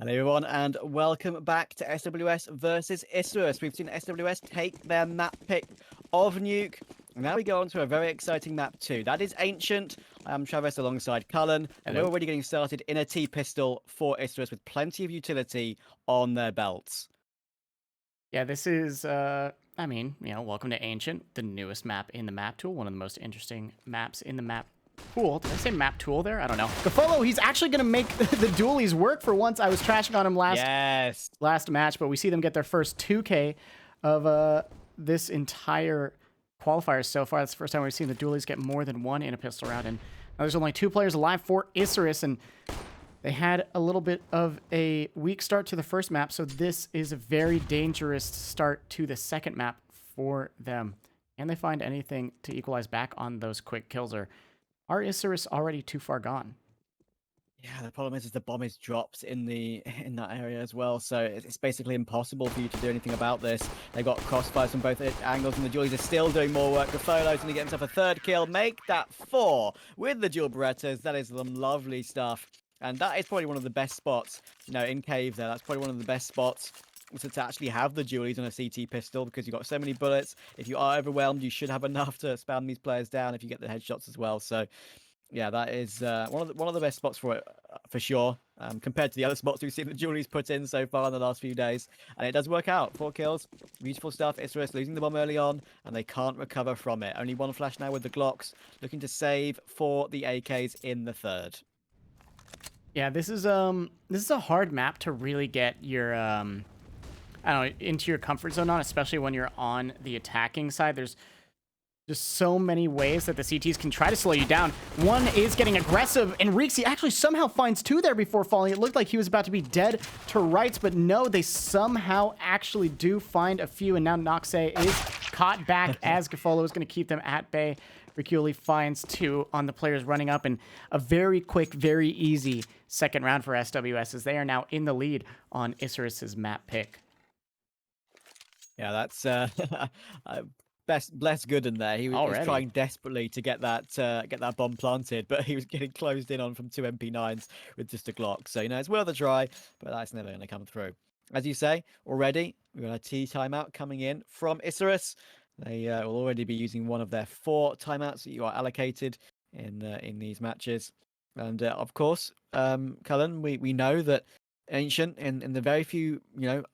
Hello everyone and welcome back to SWS versus Isurus. We've seen SWS take their map pick of Nuke. And now we go on to a very exciting map too. That is Ancient. I am Travis alongside Cullen. And we're already getting started in a T-pistol for Isurus with plenty of utility on their belts. Yeah, this is, welcome to Ancient, the newest map in the map tool, one of the most interesting maps in the map pool. Did I say map tool there? I don't know. Gafolo, he's actually going to make the dualies work for once. I was trashing on him last match, but we see them get their first 2K of this entire qualifier so far. That's the first time we've seen the dualies get more than one in a pistol round, and now there's only 2 players alive for Isurus, and they had a little bit of a weak start to the first map, so this is a very dangerous start to the second map for them. Can they find anything to equalize back on those quick kills, or are Isurus already too far gone? Yeah, the problem is the bomb is dropped in that area as well, so it's basically impossible for you to do anything about this. They've got crossfires from both angles, and the Julies are still doing more work. Gafolo's going to get himself a 3rd kill, make that 4 with the dual Berettas. That is some lovely stuff. And that is probably one of the best spots, in Cave there. That's probably one of the best spots to actually have the dualies on a CT pistol because you've got so many bullets. If you are overwhelmed, you should have enough to spam these players down if you get the headshots as well. So, yeah, that is one of the best spots for it, for sure, compared to the other spots we've seen the dualies put in so far in the last few days. And it does work out. 4 kills, beautiful stuff. Isurus losing the bomb early on, and they can't recover from it. Only 1 flash now with the Glocks, looking to save for the AKs in the 3rd. Yeah, this is a hard map to really get your I don't know, into your comfort zone on, especially when you're on the attacking side. There's just so many ways that the CTs can try to slow you down. One is getting aggressive, and Reeksy actually somehow finds 2 there before falling. It looked like he was about to be dead to rights, but no, they somehow actually do find a few, and now Noxe is caught back as Gafolo is going to keep them at bay. Riccioli finds 2 on the players running up, and a very quick, very easy second round for SWS as they are now in the lead on Isurus's map pick. Yeah, that's bless Gooden there. He was trying desperately to get that bomb planted, but he was getting closed in on from 2 MP9s with just a Glock. So it's worth a try, but that's never going to come through. As you say, already we've got a T timeout coming in from Isurus. They will already be using one of their 4 timeouts that you are allocated in these matches. And of course, Cullen, we know that Ancient in the very few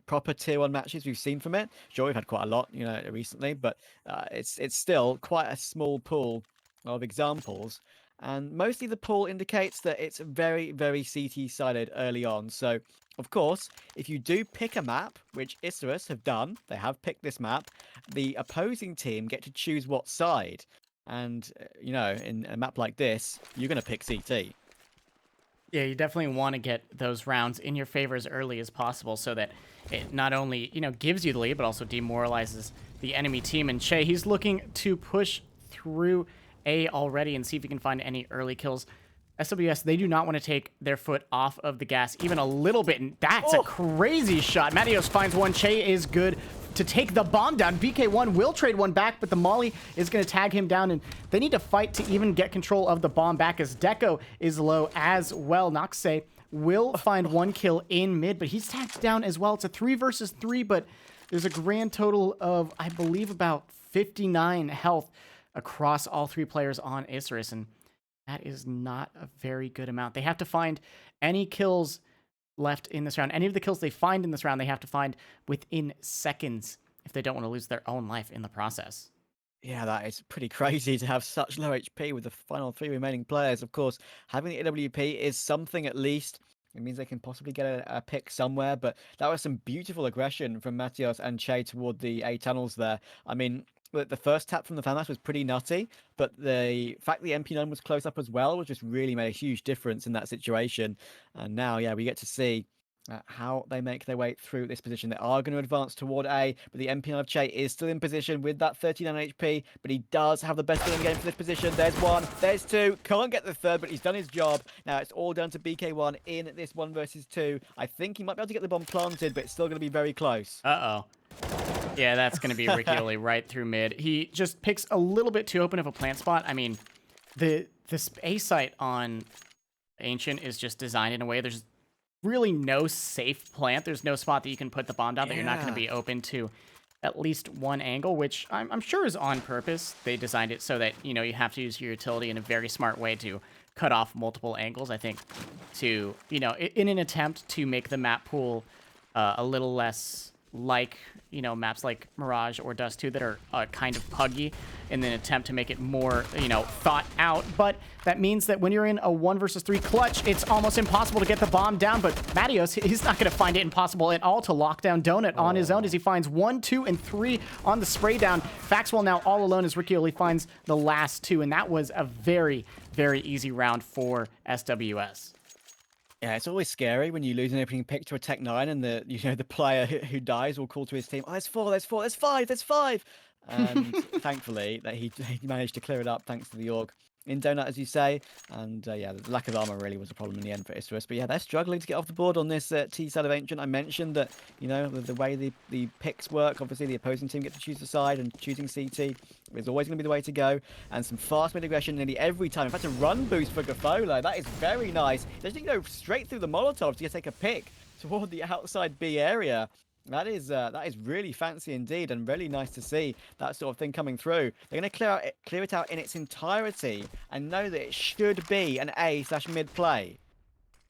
proper tier 1 matches we've seen from it. Sure, we've had quite a lot recently, but it's still quite a small pool of examples, and mostly the pool indicates that it's very, very CT sided early on. So of course, if you do pick a map, which Isurus have done, they have picked this map, the opposing team get to choose what side. And in a map like this, you're going to pick CT. Yeah, you definitely want to get those rounds in your favor as early as possible so that it not only, gives you the lead, but also demoralizes the enemy team. And Che, he's looking to push through A already and see if he can find any early kills. SWS, they do not want to take their foot off of the gas even a little bit, and that's a crazy shot. Matios finds one. Che is good to take the bomb down. BK1 will trade one back, but the Molly is going to tag him down, and they need to fight to even get control of the bomb back as Deco is low as well. Noxe will find 1 kill in mid, but he's tagged down as well. It's a 3 versus 3, but there's a grand total of, I believe, about 59 health across all 3 players on Isurus, and that is not a very good amount. They have to find any kills left in this round. Any of the kills they find in this round, they have to find within seconds if they don't want to lose their own life in the process. Yeah, that is pretty crazy to have such low HP with the final 3 remaining players. Of course, having the AWP is something at least. It means they can possibly get a pick somewhere, but that was some beautiful aggression from Matios and Che toward the A tunnels there. I mean, the first tap from the FAMAS was pretty nutty, but the fact the MP9 was close up as well was just really made a huge difference in that situation. And now, yeah, we get to see how they make their way through this position. They are going to advance toward A, but the MP9 of Che is still in position with that 39 HP, but he does have the best skill in the game for this position. There's 1, there's 2, can't get the 3rd, but he's done his job. Now it's all down to BK1 in this 1 versus 2. I think he might be able to get the bomb planted, but it's still going to be very close. Uh-oh. Yeah, that's going to be Riccioli right through mid. He just picks a little bit too open of a plant spot. I mean, the A site on Ancient is just designed in a way there's really no safe plant. There's no spot that you can put the bomb down that you're not going to be open to at least one angle, which I'm sure is on purpose. They designed it so that, you have to use your utility in a very smart way to cut off multiple angles, I think, to, in an attempt to make the map pool a little less like, maps like Mirage or Dust 2 that are kind of puggy in an attempt to make it more, thought out. But that means that when you're in a 1 versus 3 clutch, it's almost impossible to get the bomb down. But Matios, he's not going to find it impossible at all to lock down Donut on his own as he finds 1, 2, and 3 on the spray down. Faxwell now all alone as Ricky only finds the last 2. And that was a very, very easy round for SWS. Yeah, it's always scary when you lose an opening pick to a Tech 9 and the player who dies will call to his team, oh, there's 4, there's 4, there's 5, there's 5. And thankfully that he managed to clear it up thanks to the Org in Donut, as you say. And yeah, the lack of armor really was a problem in the end for Isurus. But yeah, they're struggling to get off the board on this T side of Ancient. I mentioned that, the way the picks work, obviously the opposing team get to choose the side, and choosing CT is always going to be the way to go. And some fast mid aggression nearly every time. In fact, a run boost for Gafolo. That is very nice. They just go straight through the Molotov to take a pick toward the outside B area. That is really fancy indeed, and really nice to see that sort of thing coming through. They're going to clear it out in its entirety and know that it should be an A/mid play.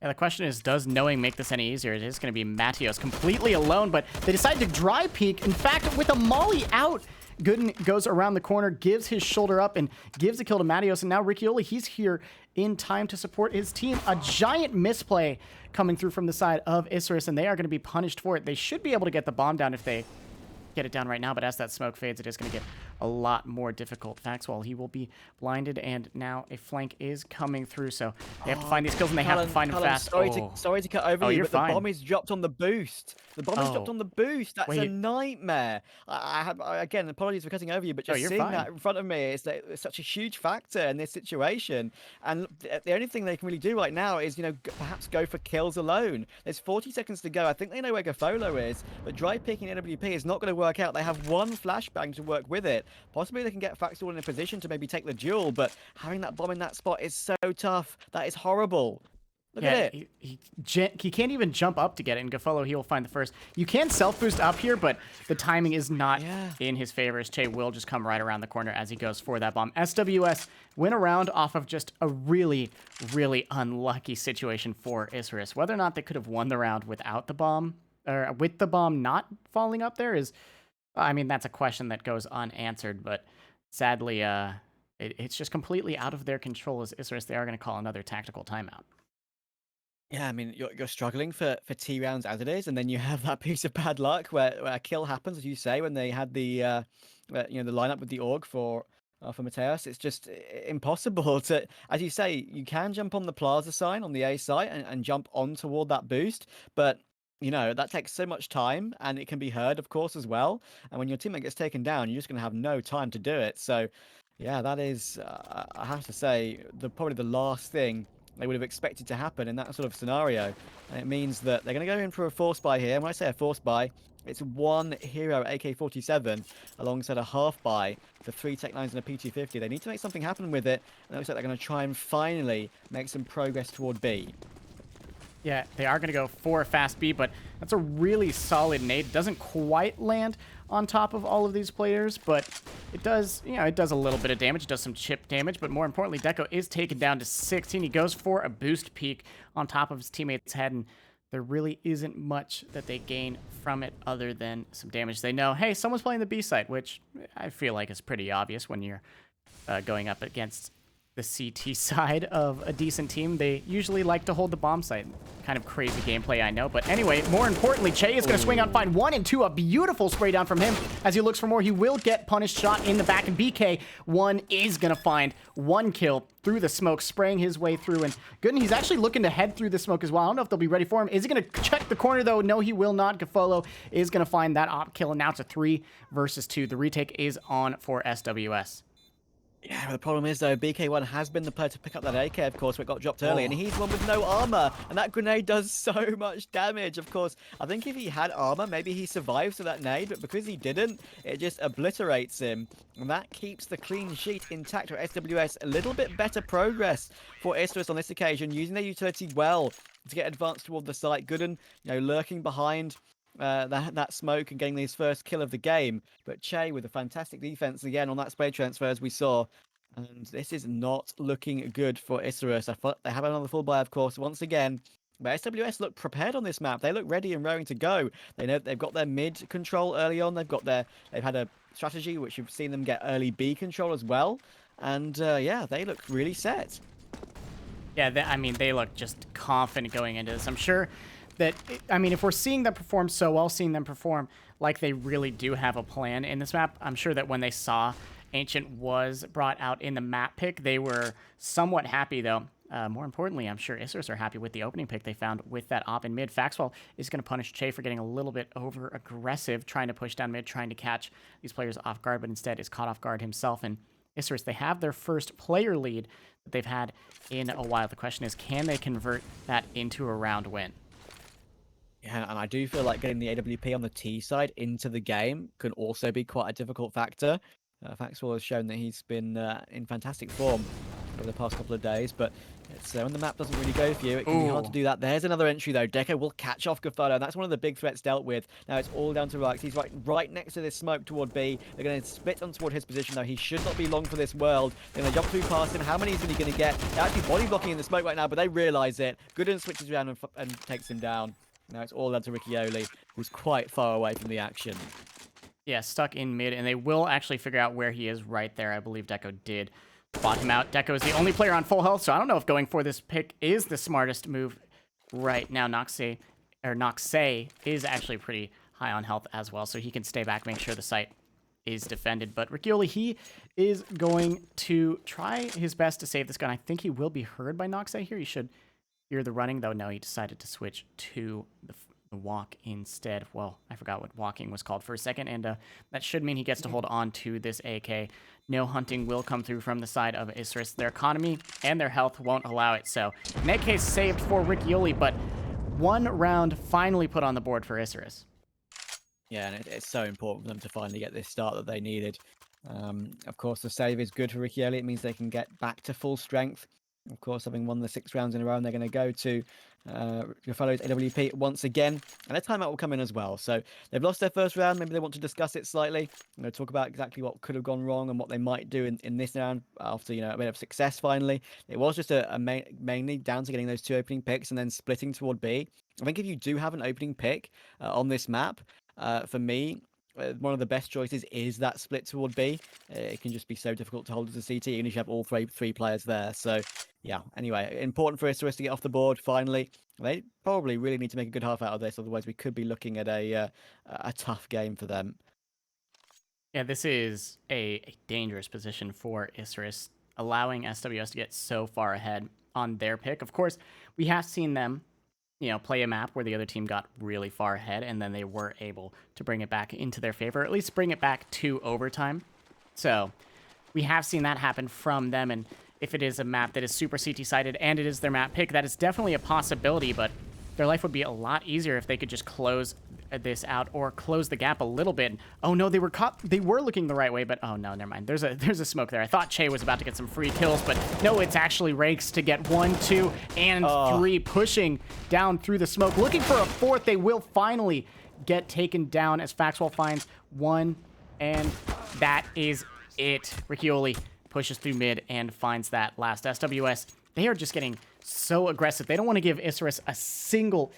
Yeah, the question is, does knowing make this any easier? It is going to be Matios completely alone, but they decide to dry peek. In fact, with a molly out, Gooden goes around the corner, gives his shoulder up, and gives the kill to Matios. And now Riccioli, he's here in time to support his team. A giant misplay coming through from the side of Isurus, and they are going to be punished for it. They should be able to get the bomb down if they get it down right now, but as that smoke fades, it is going to get a lot more difficult. Faxwell, he will be blinded, and now a flank is coming through, so they have to find these kills, and they have to find them fast. Sorry to cut over you, but fine. The bomb is dropped on the boost. The bomb is dropped on the boost. That's a nightmare. Again, apologies for cutting over you, but just seeing that in front of me is such a huge factor in this situation. And the only thing they can really do right now is, perhaps go for kills alone. There's 40 seconds to go. I think they know where Gafolo is, but dry picking AWP is not going to work out. They have one flashbang to work with it. Possibly they can get Faxwell in a position to maybe take the duel, but having that bomb in that spot is so tough. That is horrible. Look at it. He can't even jump up to get it, and Gafolo, he will find the first. You can self-boost up here, but the timing is not in his favor, as Che will just come right around the corner as he goes for that bomb. SWS went around off of just a really, really unlucky situation for Isurus. Whether or not they could have won the round without the bomb, or with the bomb not falling up there is... I mean, that's a question that goes unanswered, but sadly, it's just completely out of their control as Isurus. They are going to call another tactical timeout. Yeah, I mean, you're struggling for T rounds as it is, and then you have that piece of bad luck where a kill happens, as you say, when they had the the lineup with the Org for Mateus. It's just impossible to, as you say, you can jump on the plaza sign on the A site and jump on toward that boost, but that takes so much time, and it can be heard, of course, as well. And when your teammate gets taken down, you're just going to have no time to do it. So, yeah, that is, I have to say, probably the last thing they would have expected to happen in that sort of scenario. And it means that they're going to go in for a force buy here. And when I say a force buy, it's one hero AK-47 alongside a half buy for 3 Tech 9s and a P250. They need to make something happen with it. And it looks like they're going to try and finally make some progress toward B. Yeah, they are going to go for a fast B, but that's a really solid nade. Doesn't quite land on top of all of these players, but it does, it does a little bit of damage. It does some chip damage, but more importantly, Deco is taken down to 16. He goes for a boost peak on top of his teammate's head, and there really isn't much that they gain from it other than some damage. They know, hey, someone's playing the B site, which I feel like is pretty obvious when you're going up against the CT side of a decent team. They usually like to hold the bomb site. Kind of crazy gameplay, I know. But anyway, more importantly, Che is going to swing out, find 1 and 2. A beautiful spray down from him. As he looks for more, he will get punished shot in the back. And BK1 is going to find 1 kill through the smoke, spraying his way through. And Gooden, he's actually looking to head through the smoke as well. I don't know if they'll be ready for him. Is he going to check the corner, though? No, he will not. Gafolo is going to find that op kill. And now it's a 3 versus 2. The retake is on for SWS. Yeah, the problem is, though, BK1 has been the player to pick up that AK, of course, but it got dropped early, and he's one with no armor, and that grenade does so much damage, of course. I think if he had armor, maybe he survives to that nade, but because he didn't, it just obliterates him, and that keeps the clean sheet intact for SWS. A little bit better progress for Isurus on this occasion, using their utility well to get advanced toward the site. Gooden, lurking behind that smoke and getting his first kill of the game. But Che with a fantastic defense again on that spray transfer, as we saw. And this is not looking good for Isurus. I thought they have another full buy, of course, once again. But SWS look prepared on this map. They look ready and raring to go. They know they've got their mid control early on. They've had a strategy which you've seen them get early B control as well. And yeah, they look really set. Yeah, they look just confident going into this. I'm sure that, if we're seeing them perform so well, seeing them perform like they really do have a plan in this map, I'm sure that when they saw Ancient was brought out in the map pick, they were somewhat happy, though. More importantly, I'm sure Isurus are happy with the opening pick they found with that op in mid. Faxwell is going to punish Che for getting a little bit over-aggressive, trying to push down mid, trying to catch these players off guard, but instead is caught off guard himself. And Isurus, they have their first player lead that they've had in a while. The question is, can they convert that into a round win? Yeah, and I do feel like getting the AWP on the T side into the game can also be quite a difficult factor. Faxwell has shown that he's been in fantastic form over the past couple of days, but it's when the map doesn't really go for you, it can be hard to do that. There's another entry, though. Deco will catch off Gafado, and that's one of the big threats dealt with. Now it's all down to Rux. He's right next to this smoke toward B. They're going to split on toward his position, though. He should not be long for this world. They're going to jump through past him. How many is he going to get? They're actually body blocking in the smoke right now, but they realize it. Gooden switches around and takes him down. Now it's all down to Riccioli, who's quite far away from the action. Yeah, stuck in mid, and they will actually figure out where he is right there. I believe Deco did spot him out. Deco is the only player on full health, so I don't know if going for this pick is the smartest move right now. Noxay is actually pretty high on health as well, so he can stay back, make sure the site is defended. But Riccioli, he is going to try his best to save this gun. I think he will be heard by Noxay here. He should hear the running, though. No, he decided to switch to the walk instead. Well, I forgot what walking was called for a second, and that should mean he gets to hold on to this AK. No hunting will come through from the side of Isurus. Their economy and their health won't allow it, so in that case, saved for Riccioli, but one round finally put on the board for Isurus. Yeah, and it's so important for them to finally get this start that they needed. Of course, the save is good for Riccioli. It means they can get back to full strength. Of course, having won the 6 rounds in a row, and they're going to go to Gaffado's AWP once again. And a timeout will come in as well. So they've lost their first round. Maybe they want to discuss it slightly. Talk about exactly what could have gone wrong and what they might do in this round after a bit of success finally. It was just mainly down to getting those 2 opening picks and then splitting toward B. I think if you do have an opening pick on this map, for me, one of the best choices is that split toward B. It can just be so difficult to hold as a CT, even if you have all three players there. So, yeah. Anyway, important for Isurus to get off the board finally. They probably really need to make a good half out of this, otherwise we could be looking at a tough game for them. Yeah, this is a dangerous position for Isurus, allowing SWS to get so far ahead on their pick. Of course, we have seen them play a map where the other team got really far ahead, and then they were able to bring it back into their favor, or at least bring it back to overtime. So we have seen that happen from them, and if it is a map that is super CT-sided and it is their map pick, that is definitely a possibility, but their life would be a lot easier if they could just close this out or close the gap a little bit. Oh no, they were caught. They were looking the right way, but oh no, never mind. There's a smoke there. I thought Che was about to get some free kills, but no, it's actually Rakes to get 1, 2, and 3, pushing down through the smoke, looking for a 4th. They will finally get taken down as Faxwell finds 1, and that is it. Riccioli pushes through mid and finds that last. SWS, they are just getting so aggressive. They don't want to give Isurus a single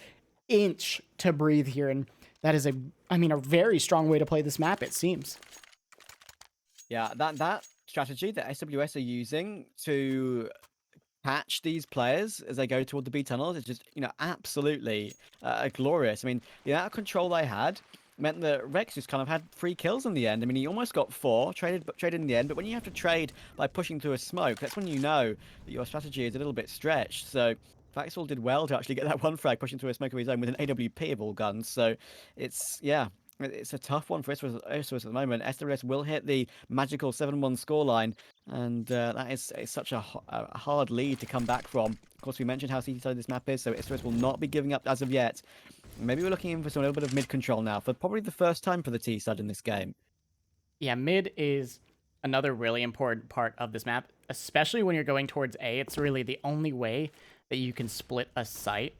inch to breathe here, and that is a very strong way to play this map, it seems. Yeah, that strategy that SWS are using to catch these players as they go toward the B tunnels is just, absolutely glorious. I mean, the amount of control they had meant that Rex just kind of had 3 kills in the end. I mean, he almost got 4, traded in the end, but when you have to trade by pushing through a smoke, that's when you know that your strategy is a little bit stretched. So Faxwell did well to actually get that 1 frag pushing through a smoke of his own with an AWP of all guns. So it's a tough one for Isurus at the moment. SWS will hit the magical 7-1 scoreline, and that is such a hard lead to come back from. Of course, we mentioned how CT-sided this map is, so Isurus will not be giving up as of yet. Maybe we're looking in for a little bit of mid control now, for probably the first time for the T side in this game. Yeah, mid is another really important part of this map, especially when you're going towards A. It's really the only way that you can split a site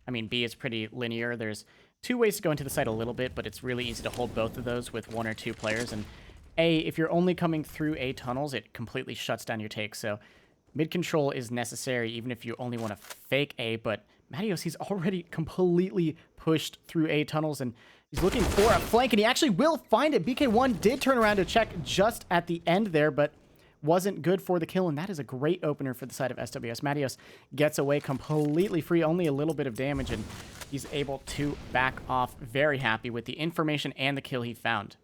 I mean, B is pretty linear. There's two ways to go into the site a little bit, but it's really easy to hold both of those with one or two players. And A, if you're only coming through A tunnels, it completely shuts down your take. So mid control is necessary even if you only want to fake A, but Matios, he's already completely pushed through A tunnels, and he's looking for a flank, and he actually will find it. BK1 did turn around to check just at the end there, but wasn't good for the kill, and that is a great opener for the side of SWS. Matios gets away completely free, only a little bit of damage, and he's able to back off. Very happy with the information and the kill he found.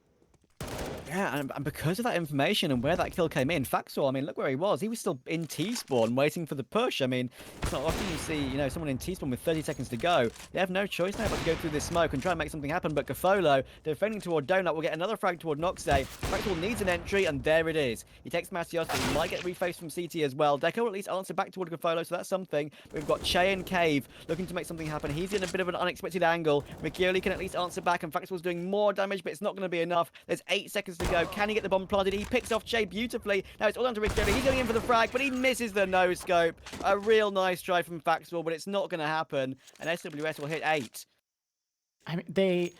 Yeah, and because of that information and where that kill came in, Faxor, I mean, look where he was. He was still in T-spawn waiting for the push. I mean, it's not often you see, you know, someone in T-spawn with 30 seconds to go. They have no choice now but to go through this smoke and try and make something happen. But Gafolo, defending toward Donut, will get another frag toward Noxday. Faxor needs an entry, and there it is. He takes Matios, but he might get refaced from CT as well. Deco will at least answer back toward Gafolo, so that's something. We've got Che and Cave looking to make something happen. He's in a bit of an unexpected angle. Mikioli can at least answer back, and Faxor's doing more damage, but it's not going to be enough. There's 8 seconds to go. Can he get the bomb planted? He picks off Che beautifully. Now it's all down to Rick. He's going in for the frag, but he misses the no-scope. A real nice try from Faxwell, but it's not going to happen. And SWS will hit 8. I mean,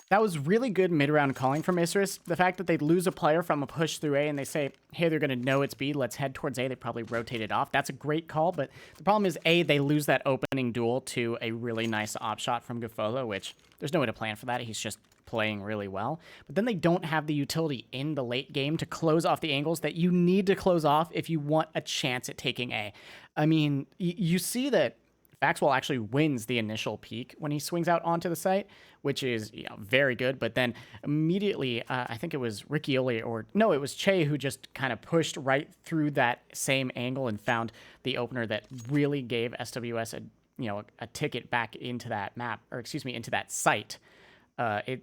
that was really good mid-round calling from Isurus. The fact that they'd lose a player from a push through A and they say, hey, they're going to know it's B, let's head towards A. They probably rotate it off. That's a great call, but the problem is, A, they lose that opening duel to a really nice op shot from Gafolo, which there's no way to plan for that. He's just playing really well. But then they don't have the utility in the late game to close off the angles that you need to close off if you want a chance at taking A. I mean, you see that Faxwell actually wins the initial peak when he swings out onto the site, which is, you know, very good. But then immediately, I think it was Riccioli, or no, it was Che who just kind of pushed right through that same angle and found the opener that really gave SWS a ticket back into that map, or excuse me, into that site. It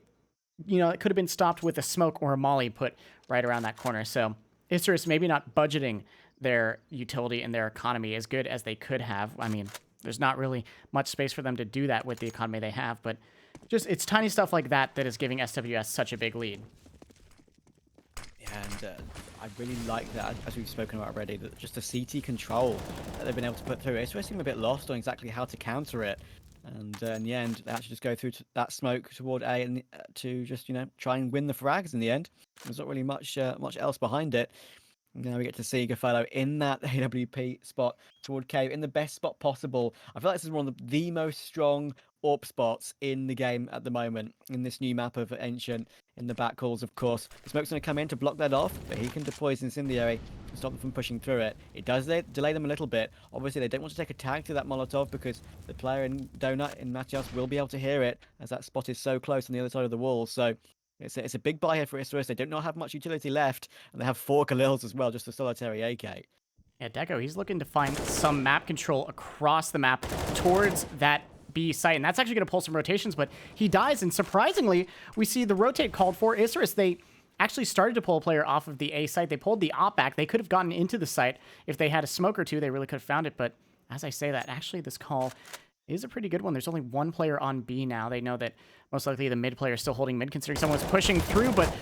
could have been stopped with a smoke or a molly put right around that corner. So Isurus maybe not budgeting their utility and their economy as good as they could have. I mean, there's not really much space for them to do that with the economy they have, but just it's tiny stuff like that that is giving SWS such a big lead. Yeah, and I really like that, as we've spoken about already, that just the CT control that they've been able to put through. Isurus seem a bit lost on exactly how to counter it. And in the end, they actually just go through that smoke toward A and to just, try and win the frags in the end. There's not really much else behind it. Now we get to see Gafalo in that AWP spot toward Cave in the best spot possible. I feel like this is one of the most strong AWP spots in the game at the moment in this new map of Ancient. In the back calls, of course. The smoke's going to come in to block that off, but he can deploy his incendiary to stop them from pushing through it. It does delay them a little bit. Obviously, they don't want to take a tag to that Molotov because the player in Donut, in Matias, will be able to hear it as that spot is so close on the other side of the wall. So it's a big buy here for Isurus. They don't have much utility left, and they have 4 Khalils as well, just a solitary AK. Yeah, Deco, he's looking to find some map control across the map towards that B site, and that's actually going to pull some rotations, but he dies, and surprisingly, we see the rotate called for Isurus. They actually started to pull a player off of the A site. They pulled the op back. They could have gotten into the site if they had a smoke or two. They really could have found it, but as I say that, actually this call is a pretty good one. There's only 1 player on B now. They know that most likely the mid player is still holding mid, considering someone's pushing through, but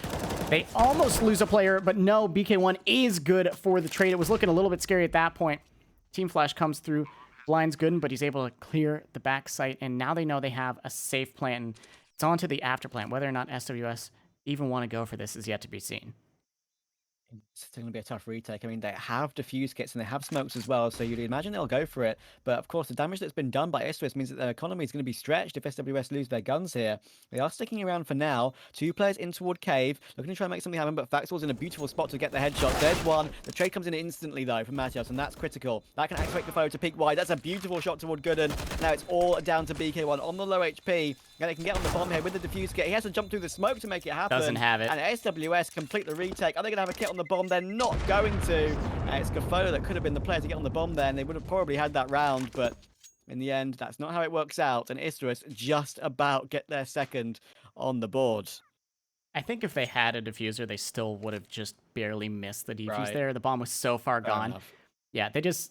they almost lose a player, but no, BK1 is good for the trade. It was looking a little bit scary at that point. Team Flash comes through, blinds Gooden, but he's able to clear the back site, and now they know they have a safe plant, and it's on to the after plant. Whether or not SWS even want to go for this is yet to be seen. It's going to be a tough retake. I mean, they have defuse kits and they have smokes as well, so you'd imagine they'll go for it. But of course, the damage that's been done by Isurus means that their economy is going to be stretched if SWS lose their guns here. They are sticking around for now. 2 players in toward Cave, looking to try and make something happen, but Faxwell's in a beautiful spot to get the headshot. There's one. The trade comes in instantly, though, from Matias, and that's critical. That can activate the foe to peek wide. That's a beautiful shot toward Gooden. Now it's all down to BK1 on the low HP. Yeah, they can get on the bomb here with the defuse kit. He has to jump through the smoke to make it happen. Doesn't have it. And SWS complete the retake. Are they going to have a kit on the bomb? They're not going to. It's Gafolo that could have been the player to get on the bomb there, and they would have probably had that round, but in the end, that's not how it works out, and Isurus just about get their second on the board. I think if they had a diffuser, they still would have just barely missed the defuse Right. there. The bomb was so far Fair gone. enough. Yeah,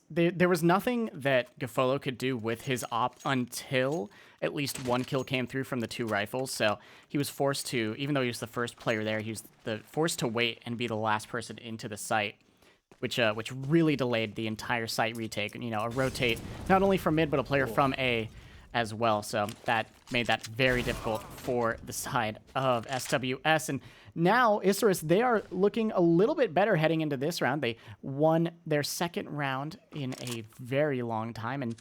there was nothing that Gafolo could do with his op until at least 1 kill came through from the 2 rifles. So he was forced to, even though he was the first player there, he was forced to wait and be the last person into the site, which really delayed the entire site retake. A rotate not only from mid but a player from A as well. So that made that very difficult for the side of SWS. And now Isurus, they are looking a little bit better heading into this round. They won their second round in a very long time, and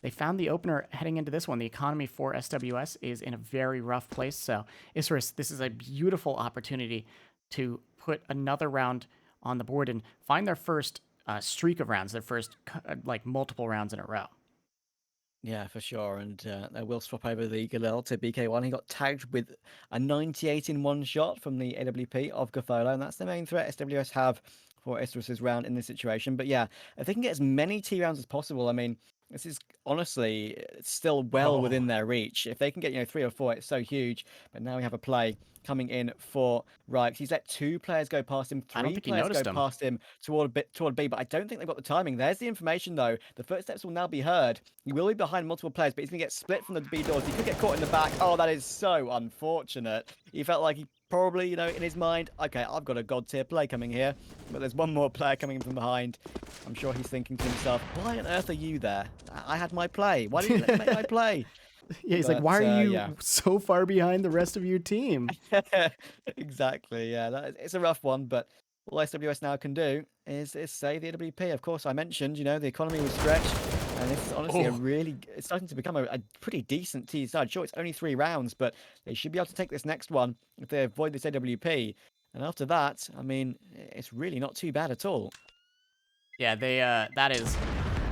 they found the opener heading into this one. The economy for SWS is in a very rough place. So Isurus, this is a beautiful opportunity to put another round on the board and find their first streak of rounds, their first like multiple rounds in a row. Yeah, for sure. And they will swap over the Galil to BK1. He got tagged with a 98 in one shot from the AWP of Gafolo, and that's the main threat SWS have for Isurus' round in this situation. But yeah, if they can get as many T rounds as possible, I mean, this is honestly still well within their reach. If they can get 3 or 4, it's so huge. But now we have a play coming in for Rikes. He's let 2 players go past him, 3 players go past him toward B, but I don't think they've got the timing. There's the information though. The footsteps will now be heard. He will be behind multiple players, but he's going to get split from the B doors. He could get caught in the back. Oh, that is so unfortunate. He felt like he probably, in his mind, okay, I've got a god tier play coming here, but there's one more player coming in from behind. I'm sure he's thinking to himself, why on earth are you there? I had my play. Why didn't you let me make my play? Yeah, he's like, why are you so far behind the rest of your team? Exactly, yeah. It's a rough one, but all SWS now can do is save the AWP. Of course, I mentioned, the economy was stretched, and this is honestly it's starting to become a pretty decent T side. Sure, it's only 3 rounds, but they should be able to take this next one if they avoid this AWP. And after that, I mean, it's really not too bad at all. Yeah, that is...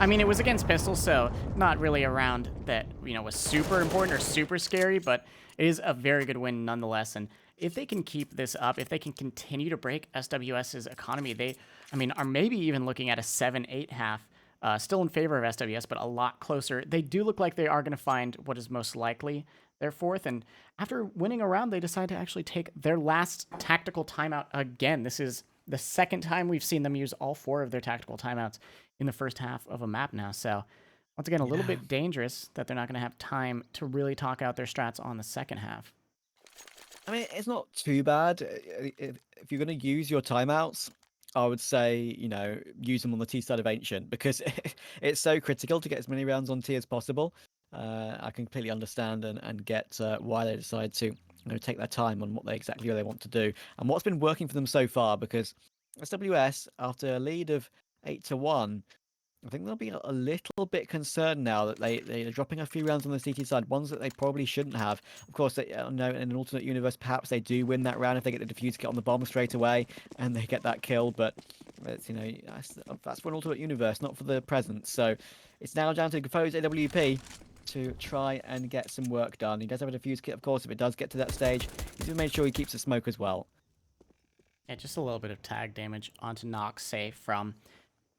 I mean, it was against Pistol, so not really a round that, was super important or super scary, but it is a very good win nonetheless. And if they can keep this up, if they can continue to break SWS's economy, they, are maybe even looking at a 7-8 half, still in favor of SWS, but a lot closer. They do look like they are going to find what is most likely their 4th, and after winning a round, they decide to actually take their last tactical timeout again. This is the second time we've seen them use all 4 of their tactical timeouts in the first half of a map now. So once again, a little bit dangerous that they're not going to have time to really talk out their strats on the second half. I mean, it's not too bad. If you're going to use your timeouts, I would say, use them on the T side of Ancient, because it's so critical to get as many rounds on T as possible. I can completely understand and get why they decide to take their time on what they want to do and what's been working for them so far, because SWS, after a lead of 8-1, I think they'll be a little bit concerned now that they're dropping a few rounds on the CT side, ones that they probably shouldn't have. Of course, in an alternate universe, perhaps they do win that round if they get the defuse, get on the bomb straight away, and they get that kill. But it's, that's for an alternate universe, not for the present. So it's now down to Gafolo's AWP to try and get some work done. He does have a defuse kit, of course. If it does get to that stage, he's made sure he keeps the smoke as well. Yeah, just a little bit of tag damage onto Nox safe from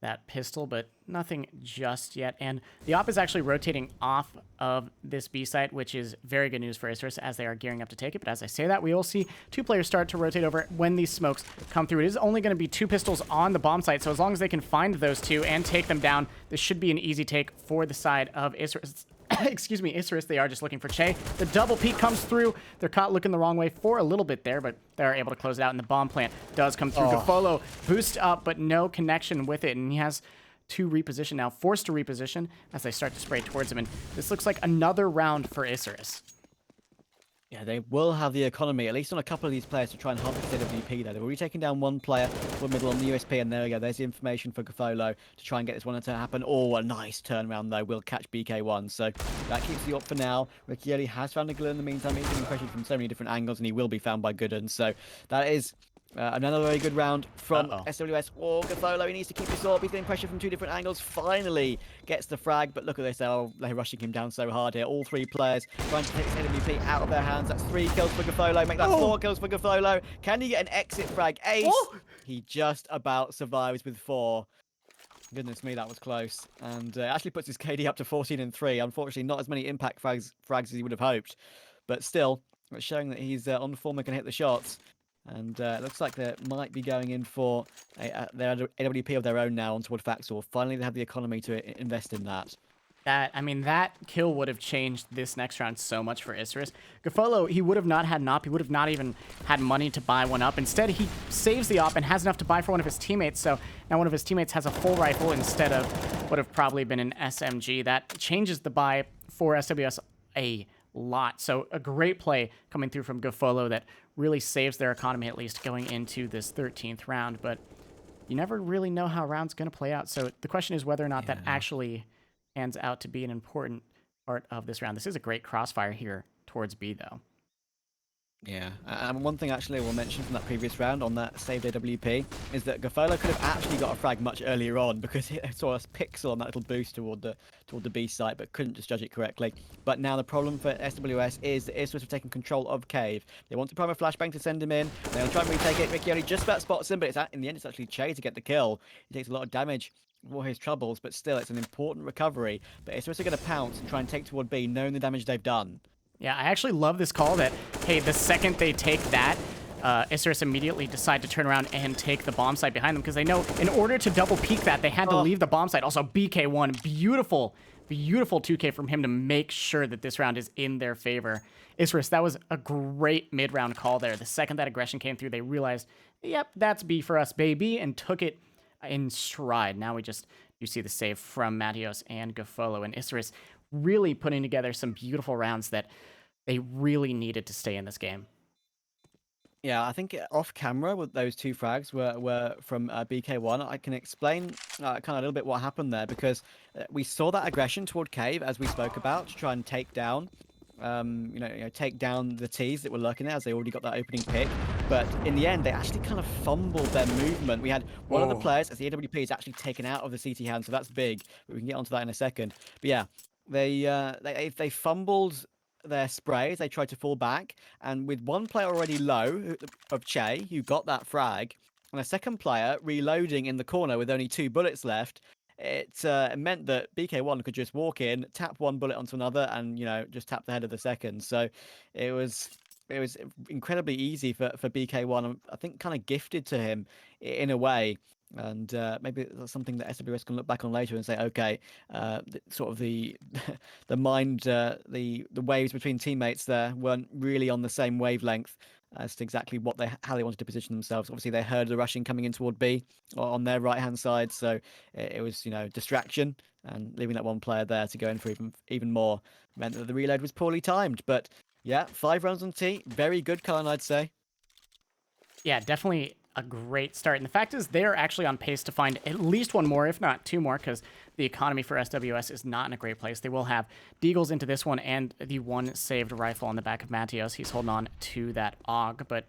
that pistol, but nothing just yet. And the op is actually rotating off of this B site, which is very good news for Isurus as they are gearing up to take it. But as I say that, we will see 2 players start to rotate over when these smokes come through. It is only going to be 2 pistols on the bomb site, so as long as they can find those 2 and take them down, this should be an easy take for the side of Isurus. Excuse me, Isurus, they are just looking for Che. The double peek comes through. They're caught looking the wrong way for a little bit there, but they're able to close it out, and the bomb plant does come through. Gafolo boost up, but no connection with it, and he has to reposition now, forced to reposition as they start to spray towards him, and this looks like another round for Isurus. Yeah, they will have the economy, at least on a couple of these players, to try and harvest AWP there. They've already taken down 1 player for middle on the USP, and there we go. There's the information for Gafolo to try and get this one to happen. Oh, a nice turnaround, though. Will catch BK1. So that keeps the up for now. Riccioli has found a glue in the meantime. He's getting pressured from so many different angles, and he will be found by Gooden. So that is another very good round from SWS. Oh, Gafolo, he needs to keep this up. He's getting pressure from 2 different angles. Finally gets the frag, but look at this. Oh, they're rushing him down so hard here. All 3 players trying to take this AWP out of their hands. That's 3 kills for Gafolo. Make that 4 kills for Gafolo. Can he get an exit frag? Ace! He just about survives with 4. Goodness me, that was close. And actually puts his KD up to 14-3. Unfortunately, not as many impact frags as he would have hoped. But still, it's showing that he's on form and can hit the shots. And it looks like they might be going in for their AWP of their own now on toward Faxor. Finally, they have the economy to invest in that. That kill would have changed this next round so much for Isurus. Gafolo, he would have not had an op. He would have not even had money to buy one up. Instead, he saves the op and has enough to buy for one of his teammates. So now one of his teammates has a full rifle instead of what have probably been an SMG. That changes the buy for SWS a lot. So a great play coming through from Gofolo that really saves their economy, at least going into this 13th round. But you never really know how a round's going to play out. So the question is whether or not that actually ends out to be an important part of this round. This is a great crossfire here towards B, though. Yeah, and one thing actually we'll mention from that previous round on that saved AWP is that Gofolo could have actually got a frag much earlier on because he saw a pixel on that little boost toward the B site, but couldn't just judge it correctly. But now the problem for SWS is that Isurus have taken control of Cave. They want to prime a flashbang to send him in. They'll try and retake it. Ricky only just about spots him, but in the end it's actually Che to get the kill. He takes a lot of damage for his troubles, but still it's an important recovery. But Isurus are going to pounce and try and take toward B, knowing the damage they've done. Yeah, I actually love this call that, hey, the second they take that, Isurus immediately decide to turn around and take the bomb site behind them because they know in order to double peek that, they had to leave the bomb site. Also, BK1, beautiful 2K from him to make sure that this round is in their favor. Isurus, that was a great mid-round call there. The second that aggression came through, they realized, yep, that's B for us, baby, and took it in stride. Now you see the save from Matios and Gofolo, and Isurus really putting together some beautiful rounds that they really needed to stay in this game. Yeah, I think off camera with those two frags were from BK1. I can explain kind of a little bit what happened there because we saw that aggression toward Cave as we spoke about to try and take down, take down the T's that were lurking there as they already got that opening pick. But in the end, they actually kind of fumbled their movement. We had one of the players as the AWP is actually taken out of the CT hand, so that's big. But we can get onto that in a second. But yeah, they fumbled their sprays. They tried to fall back, and with one player already low of Che, who got that frag, and a second player reloading in the corner with only 2 bullets left, it meant that BK1 could just walk in, tap one bullet onto another, and just tap the head of the second. So it was incredibly easy for BK1. I think kind of gifted to him in a way. And maybe that's something that SWS can look back on later and say, okay, sort of the mind, the waves between teammates there weren't really on the same wavelength as to exactly how they wanted to position themselves. Obviously, they heard the rushing coming in toward B on their right hand side, so it was distraction, and leaving that one player there to go in for even more meant that the reload was poorly timed. But yeah, 5 rounds on T, very good, Khan, I'd say. Yeah, definitely a great start. And the fact is they're actually on pace to find at least one more, if not 2 more, because the economy for SWS is not in a great place. They will have Deagles into this one and the 1 saved rifle on the back of Matios. He's holding on to that AUG, but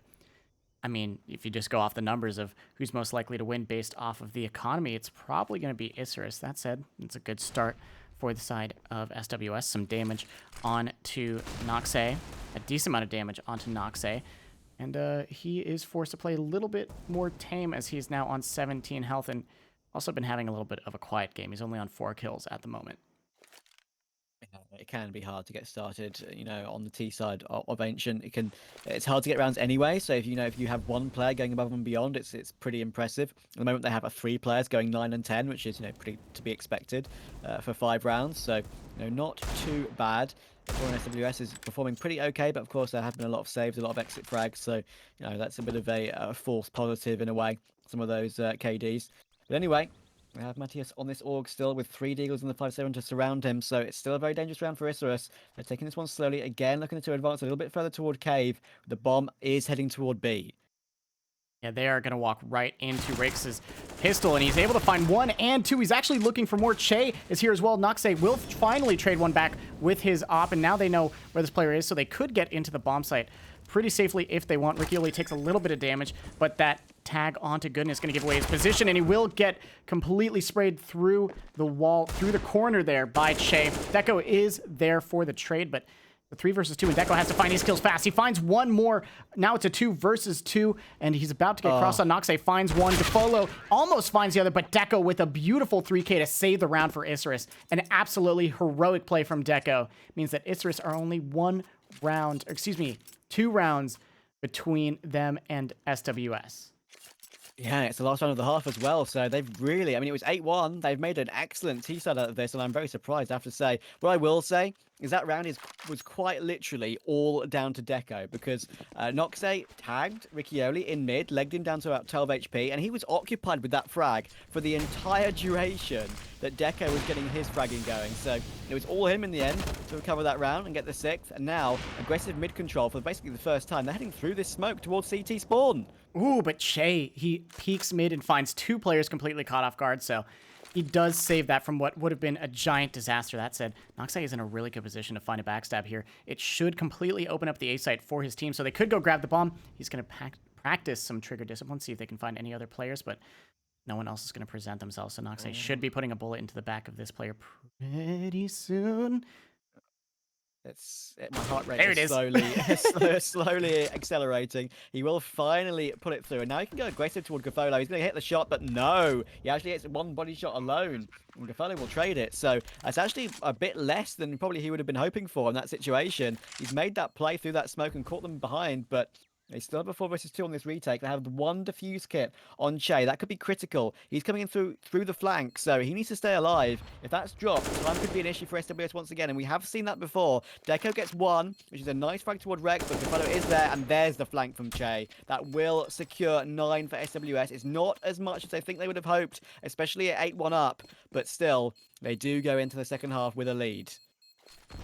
I mean, if you just go off the numbers of who's most likely to win based off of the economy, it's probably going to be Isurus. That said, it's a good start for the side of SWS. Some damage onto Noxay, a decent amount of damage onto Noxay. And he is forced to play a little bit more tame as he's now on 17 health and also been having a little bit of a quiet game. He's only on 4 kills at the moment. It can be hard to get started, on the T side of Ancient. It's hard to get rounds anyway. So if you have one player going above and beyond, it's pretty impressive. At the moment, they have 3 players going 9 and 10, which is pretty to be expected for 5 rounds. So not too bad. SWS is performing pretty okay, but of course there have been a lot of saves, a lot of exit frags, so that's a bit of a false positive in a way, some of those KDs. But anyway, we have Matios on this AUG still with 3 Deagles in the 5-7 to surround him, so it's still a very dangerous round for Isurus. They're taking this one slowly, again looking to advance a little bit further toward Cave. The bomb is heading toward B. Yeah, they are going to walk right into Rakes' pistol, and he's able to find 1 and 2. He's actually looking for more. Che is here as well. Noxay will finally trade 1 back with his op, and now they know where this player is, so they could get into the bomb site pretty safely if they want. Ricky only takes a little bit of damage, but that tag onto Goodness is going to give away his position, and he will get completely sprayed through the wall, through the corner there by Che. Deco is there for the trade, but the 3 versus 2, and Deco has to find these kills fast. He finds 1 more. Now it's a 2 versus 2, and he's about to get crossed on Noxay. Finds 1. Gofolo almost finds the other, but Deco with a beautiful 3K to save the round for Isurus. An absolutely heroic play from Deco. Means that Isurus are only 2 rounds between them and SWS. Yeah, it's the last round of the half as well, so they've really, it was 8-1. They've made an excellent T-side out of this, and I'm very surprised, I have to say. What I will say is that round was quite literally all down to Deco because Noxe tagged Riccioli in mid, legged him down to about 12 HP, and he was occupied with that frag for the entire duration that Deco was getting his fragging going. So it was all him in the end to recover that round and get the 6th, and now aggressive mid control for basically the first time. They're heading through this smoke towards CT spawn. Ooh, but Che, he peeks mid and finds 2 players completely caught off guard, so he does save that from what would have been a giant disaster. That said, Noxe is in a really good position to find a backstab here. It should completely open up the A site for his team, so they could go grab the bomb. He's going to practice some trigger discipline, see if they can find any other players, but no one else is going to present themselves, so Noxe should be putting a bullet into the back of this player pretty soon. My heart rate there is slowly accelerating. He will finally put it through, and now he can go aggressive toward Gafolo. He's going to hit the shot, but no, he actually hits one body shot alone, and Gafolo will trade it. So that's actually a bit less than probably he would have been hoping for in that situation. He's made that play through that smoke and caught them behind, but they still have a 4 versus 2 on this retake. They have 1 defuse kit on Che. That could be critical. He's coming in through the flank, so he needs to stay alive. If that's dropped, time could be an issue for SWS once again, and we have seen that before. Deco gets 1, which is a nice frag toward Rex, but Gafolo is there, and there's the flank from Che. That will secure 9 for SWS. It's not as much as I think they would have hoped, especially at 8-1 up, but still, they do go into the second half with a lead.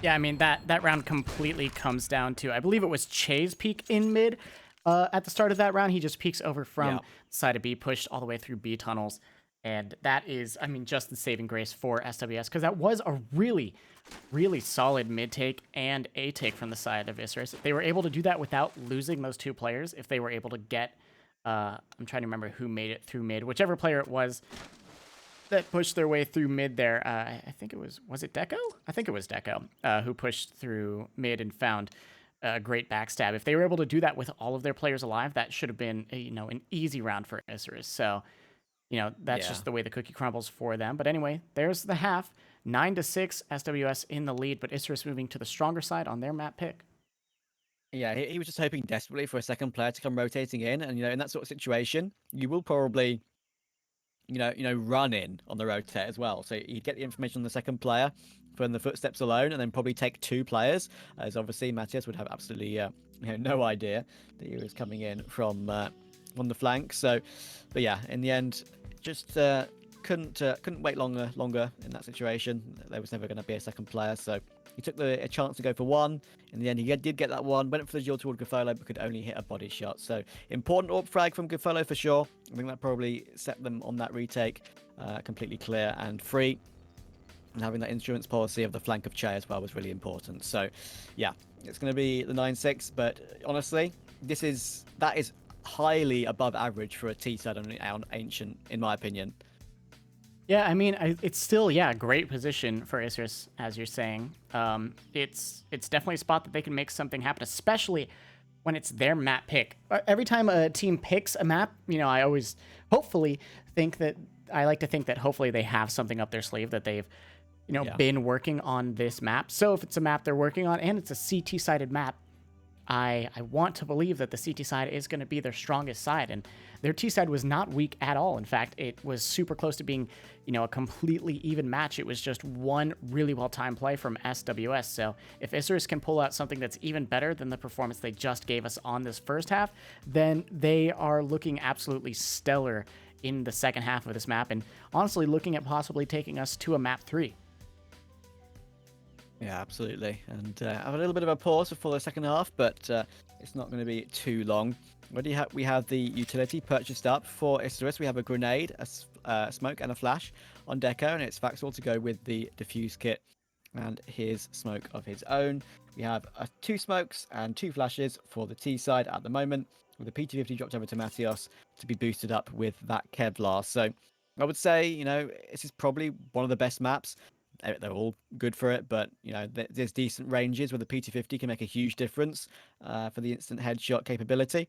Yeah, I mean, that round completely comes down to, I believe it was Che's peek in mid at the start of that round. He just peeks over from side of B, pushed all the way through B tunnels. And that is, I mean, just the saving grace for SWS, because that was a really, really solid mid take and A take from the side of Isurus. They were able to do that without losing those 2 players. If they were able to get, I'm trying to remember who made it through mid, whichever player it was that pushed their way through mid there. I think it was it Deco? I think it was Deco who pushed through mid and found a great backstab. If they were able to do that with all of their players alive, that should have been, an easy round for Isurus. So, that's just the way the cookie crumbles for them. But anyway, there's the half. 9-6, SWS in the lead, but Isurus moving to the stronger side on their map pick. Yeah, he was just hoping desperately for a second player to come rotating in, and in that sort of situation, you will probably run in on the rotate as well. So you get the information on the second player from the footsteps alone, and then probably take 2 players, as obviously Matthias would have absolutely no idea that he was coming in from on the flank. So, but yeah, in the end, just couldn't wait longer in that situation. There was never going to be a second player, so he took a chance to go for 1. In the end, he did get that 1. Went for the duel toward Gafolo, but could only hit a body shot. So important AWP frag from Gafolo for sure. I think that probably set them on that retake completely clear and free. And having that insurance policy of the flank of Che as well was really important. So yeah, it's going to be the 9-6. But honestly, that is highly above average for a T-side on Ancient, in my opinion. Yeah, I mean, it's still, a great position for Isurus, as you're saying. It's definitely a spot that they can make something happen, especially when it's their map pick. Every time a team picks a map, I always hopefully I like to think that hopefully they have something up their sleeve that they've, been working on this map. So if it's a map they're working on and it's a CT-sided map, I want to believe that the CT side is going to be their strongest side, and their T side was not weak at all. In fact, it was super close to being, a completely even match. It was just one really well-timed play from SWS. So if Isurus can pull out something that's even better than the performance they just gave us on this first half, then they are looking absolutely stellar in the second half of this map, and honestly looking at possibly taking us to a map 3. Yeah, absolutely. And I have a little bit of a pause before the second half, but it's not going to be too long. We have the utility purchased up for Isurus. We have a grenade, a smoke, and a flash on Deco, and it's Vaxwell to go with the diffuse kit and his smoke of his own. We have 2 smokes and 2 flashes for the T side at the moment, with the PT50 dropped over to Matios to be boosted up with that Kevlar. So I would say, this is probably one of the best maps. They're all good for it, but there's decent ranges where the PT50 can make a huge difference for the instant headshot capability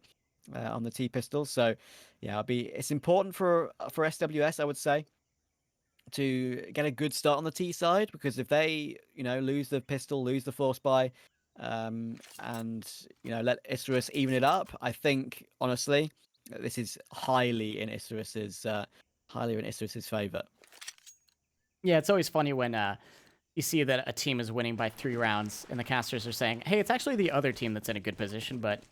on the T pistol. So yeah, it's important for SWS, I would say, to get a good start on the T side, because if they lose the pistol, lose the force buy, and let Isurus even it up, I think honestly this is highly in Isurus's favor. Yeah, it's always funny when you see that a team is winning by 3 rounds, and the casters are saying, hey, it's actually the other team that's in a good position, but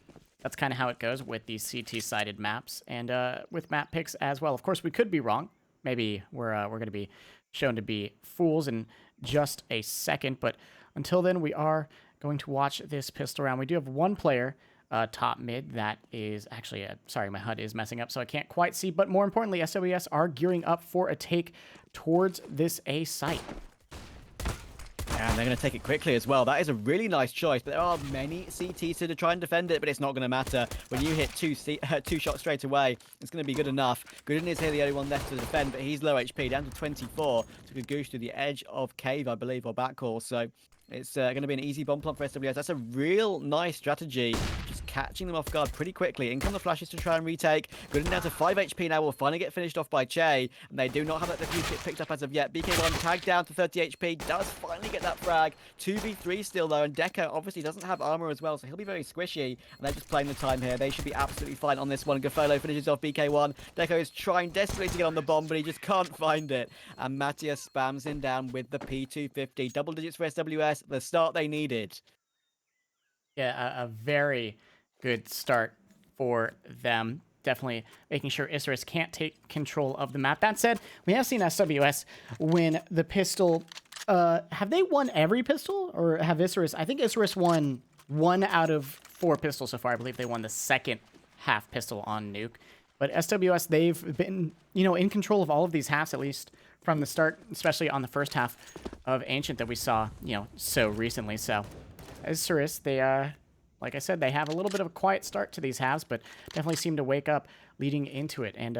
that's kind of how it goes with these CT-sided maps and with map picks as well. Of course, we could be wrong. Maybe we're going to be shown to be fools in just a second, but until then, we are going to watch this pistol round. We do have one player top mid that is actually, sorry, my HUD is messing up, so I can't quite see, but more importantly, SWS are gearing up for a take towards this A site. And they're going to take it quickly as well. That is a really nice choice, but there are many CTs to try and defend it, but it's not going to matter. When you hit two shots straight away, it's going to be good enough. Gooden is here the only one left to defend, but he's low HP, down to 24. Took a goose to the edge of cave, I believe, or backcourt. So it's going to be an easy bomb plant for SWS. That's a real nice strategy. Just catching them off guard pretty quickly. In come the flashes to try and retake. Gooden down to 5 HP now. Will finally get finished off by Che. And they do not have that defuse kit picked up as of yet. BK1 tagged down to 30 HP. Does finally get that frag. 2v3 still though. And Deco obviously doesn't have armor as well. So he'll be very squishy. And they're just playing the time here. They should be absolutely fine on this one. Gafolo finishes off BK1. Deco is trying desperately to get on the bomb, but he just can't find it. And Matthias spams him down with the P250. Double digits for SWS. The start they needed. Yeah, a very good start for them. Definitely making sure Isurus can't take control of the map. That said, we have seen SWS win the pistol. Have they won every pistol? Or have Isurus... I think Isurus won 1 out of 4 pistols so far. I believe they won the second half pistol on Nuke. But SWS, they've been, in control of all of these halves, at least from the start, especially on the first half of Ancient that we saw, so recently. So, Isurus, they, like I said, they have a little bit of a quiet start to these halves, but definitely seem to wake up leading into it. And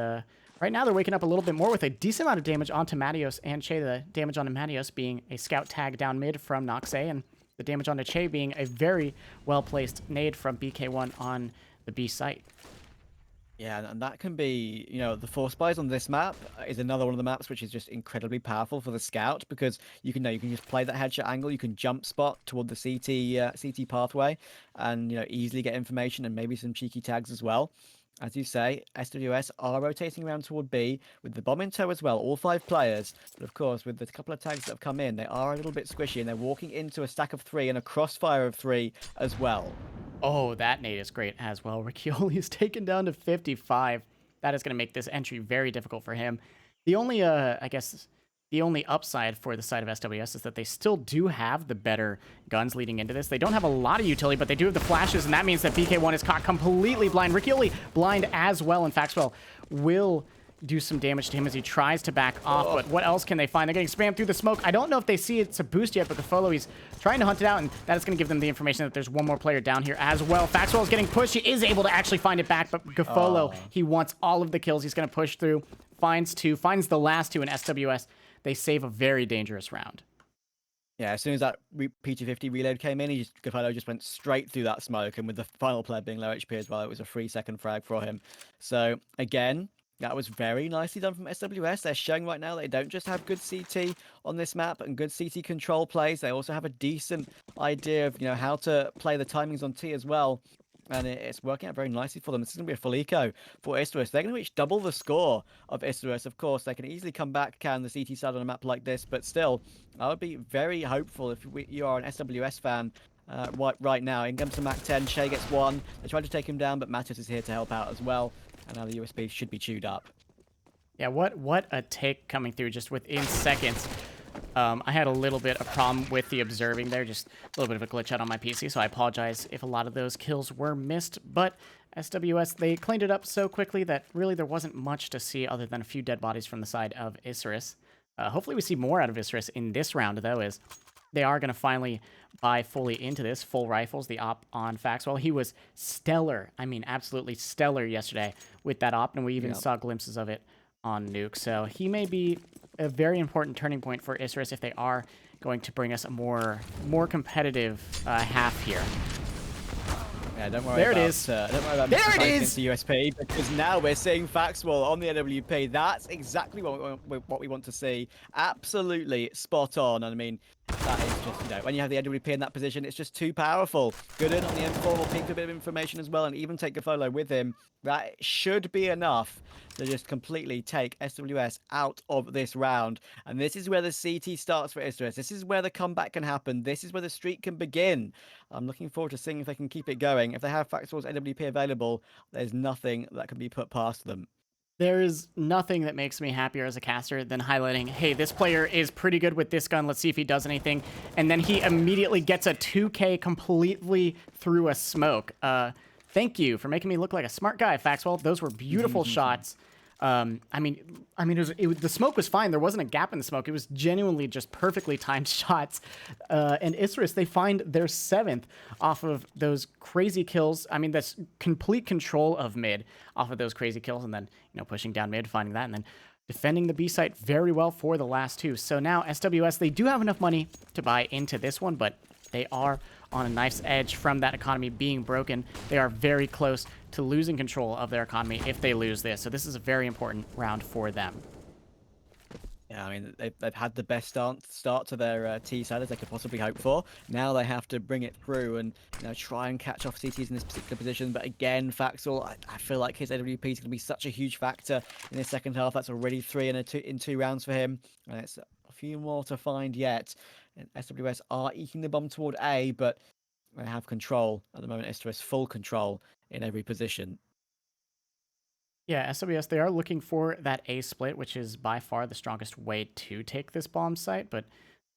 right now, they're waking up a little bit more with a decent amount of damage onto Matios and Che. The damage onto Matios being a scout tag down mid from Noxay, and the damage onto Che being a very well-placed nade from BK1 on the B site. Yeah, and that can be, the force buys on this map is another one of the maps which is just incredibly powerful for the scout, because you can just play that headshot angle, you can jump spot toward the CT pathway, and easily get information and maybe some cheeky tags as well. As you say, SWS are rotating around toward B with the bomb in tow as well, all 5 players. But of course, with the couple of tags that have come in, they are a little bit squishy, and they're walking into a stack of 3 and a crossfire of 3 as well. Oh, that nade is great as well. Riccioli is taken down to 55. That is going to make this entry very difficult for him. The only, the only upside for the side of SWS is that they still do have the better guns leading into this. They don't have a lot of utility, but they do have the flashes, and that means that BK1 is caught completely blind. Riccioli blind as well, and Faxwell will do some damage to him as he tries to back off, but what else can they find? They're getting spammed through the smoke. I don't know if they see it's a boost yet, but the follow, he's trying to hunt it out, and that is going to give them the information that there's one more player down here as well. Faxwell is getting pushed. He is able to actually find it back, but Gafolo, he wants all of the kills. He's going to push through, finds 2, finds the last 2 in SWS. They save a very dangerous round. Yeah, as soon as that P250 reload came in, Gafolo just went straight through that smoke, and with the final player being low HP as well, it was a 3-second frag for him. So, again, that was very nicely done from SWS. They're showing right now they don't just have good CT on this map and good CT control plays. They also have a decent idea of how to play the timings on T as well. And it's working out very nicely for them. This is going to be a full eco for Isurus. They're going to reach double the score of Isurus. Of course, they can easily come back on the CT side on a map like this. But still, I would be very hopeful if you are an SWS fan right now. In comes to Mac 10. Shea gets 1. They tried to take him down, but Matthias is here to help out as well. And now the USB should be chewed up. Yeah, what a take coming through just within seconds. I had a little bit of problem with the observing there, just a little bit of a glitch out on my PC, so I apologize if a lot of those kills were missed. But SWS, they cleaned it up so quickly that really there wasn't much to see other than a few dead bodies from the side of Isurus. Hopefully we see more out of Isurus in this round, though, as they are going to finally buy fully into this. Full rifles, the op on Faxwell. He was stellar, I mean absolutely stellar yesterday with that op, and we even saw glimpses of it on Nuke. So he may be a very important turning point for Isurus if they are going to bring us a more competitive half here. Yeah, don't worry about there it is! The USP, because now we're seeing Faxwell on the NWP. That's exactly what we want to see. Absolutely spot on. And I mean, that is you know, when you have the AWP in that position, it's just too powerful. Gooden on the M4 will pick a bit of information as well, and even take Gafolo with him. That should be enough to just completely take SWS out of this round. And this is where the CT starts for Isurus. This is where the comeback can happen. This is where the streak can begin. I'm looking forward to seeing if they can keep it going. If they have Factual's AWP available, there's nothing that can be put past them. There is nothing that makes me happier as a caster than highlighting, hey, this player is pretty good with this gun. Let's see if he does anything. And then he immediately gets a 2K completely through a smoke. Thank you for making me look like a smart guy, Faxwell. Those were beautiful shots. I mean, the smoke was fine. There wasn't a gap in the smoke. It was genuinely just perfectly timed shots. And Isurus, they find their 7th off of those crazy kills. I mean, that's complete control of mid off of those crazy kills, and then, you know, pushing down mid, finding that, and then defending the B site very well for the last 2. So now SWS, they do have enough money to buy into this one, but they are on a knife's edge from that economy being broken. They are very close to losing control of their economy if they lose this. So this is a very important round for them. Yeah, I mean, they've had the best start to their T side as they could possibly hope for. Now they have to bring it through and, you know, try and catch off CTs in this particular position. But again, Faxel, I feel like his AWP is going to be such a huge factor in the second half. That's already 3 in 2 rounds for him. And it's a few more to find yet. And SWS are eking the bomb toward A, but they have control at the moment. Isurus full control in every position. Yeah, SWS, they are looking for that A split, which is by far the strongest way to take this bomb site, but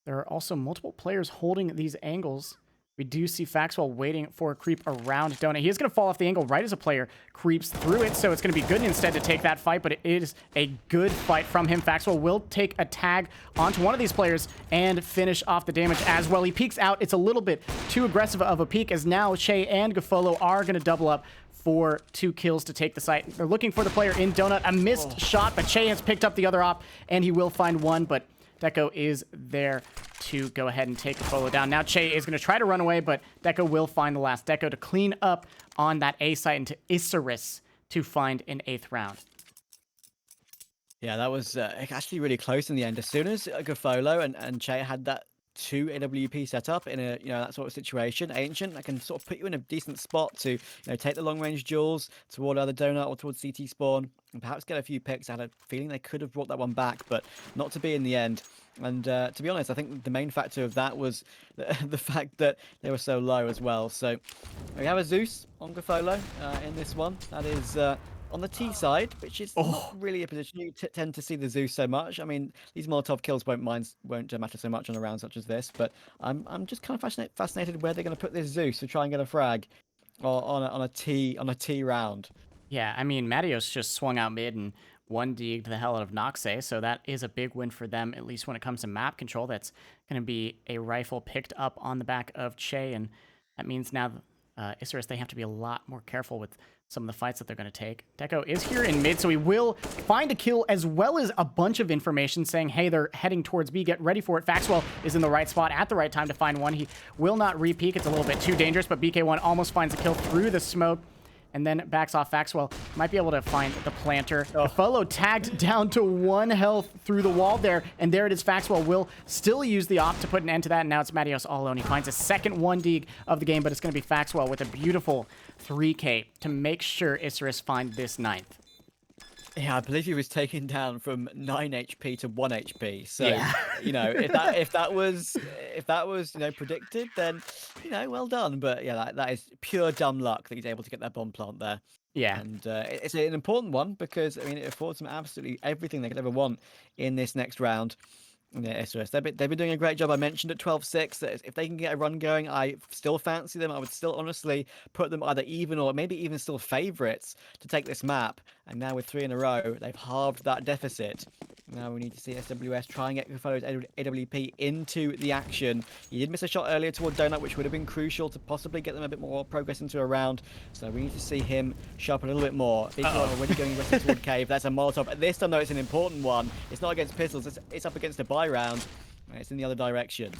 there are also multiple players holding these angles. We do see Faxwell waiting for a creep around Donut. He is going to fall off the angle right as a player creeps through it, so it's going to be good instead to take that fight, but it is a good fight from him. Faxwell will take a tag onto one of these players and finish off the damage as well. He peeks out. It's a little bit too aggressive of a peek, as now Shay and Gafolo are going to double up for 2 kills to take the site. They're looking for the player in Donut. A missed shot, but Shay has picked up the other op, and he will find one, but Deco is there to go ahead and take the Polo down. Now Che is going to try to run away, but Deco will find the last Deco to clean up on that A site into Isurus to find an 8th round. Yeah, that was actually really close in the end. As soon as Gafolo and Che had that 2 AWP set up in a, you know, that sort of situation, Ancient, that can sort of put you in a decent spot to, you know, take the long range duels toward either Donut or towards CT spawn and perhaps get a few picks. I had a feeling they could have brought that one back, but not to be in the end. And to be honest, I think the main factor of that was the fact that they were so low as well. So we have a Zeus on Gafolo in this one. That is on the T side, which is not really a position you tend to see the Zeus so much. I mean, these Molotov kills won't matter so much on a round such as this, but I'm just kind of fascinated where they're going to put this Zeus to try and get a frag on a T round. Yeah, I mean, Matios just swung out mid and 1D'd the hell out of Noxe, so that is a big win for them, at least when it comes to map control. That's going to be a rifle picked up on the back of Che, and that means now Isurus, they have to be a lot more careful with some of the fights that they're going to take. Deco is here in mid, so he will find a kill as well as a bunch of information saying, hey, they're heading towards B. Get ready for it. Faxwell is in the right spot at the right time to find one. He will not re-peek. It's a little bit too dangerous, but BK1 almost finds a kill through the smoke and then backs off. Faxwell might be able to find the planter. The follow tagged down to 1 health through the wall there, and there it is. Faxwell will still use the op to put an end to that, and now it's Matios all alone. He finds a second 1D of the game, but it's going to be Faxwell with a beautiful 3K to make sure Isurus find this 9th. Yeah, I believe he was taken down from 9 HP to 1 HP. So, yeah. You know, if that was you know, predicted, then, you know, well done. But yeah, that is pure dumb luck that he's able to get that bomb plant there. Yeah. And it's an important one because, I mean, it affords them absolutely everything they could ever want in this next round. Yeah, SWS. They've been doing a great job. I mentioned at 12-6 that if they can get a run going, I still fancy them. I would still honestly put them either even or maybe even still favourites to take this map. And now with 3 in a row, they've halved that deficit. Now we need to see SWS try and get Gafolo's AWP into the action. He did miss a shot earlier toward Donut, which would have been crucial to possibly get them a bit more progress into a round. So we need to see him sharp a little bit more. Big one already going aggressive toward Cave. That's a Molotov. This time, though, it's an important one. It's not against pistols. It's up against a buy round. It's in the other direction.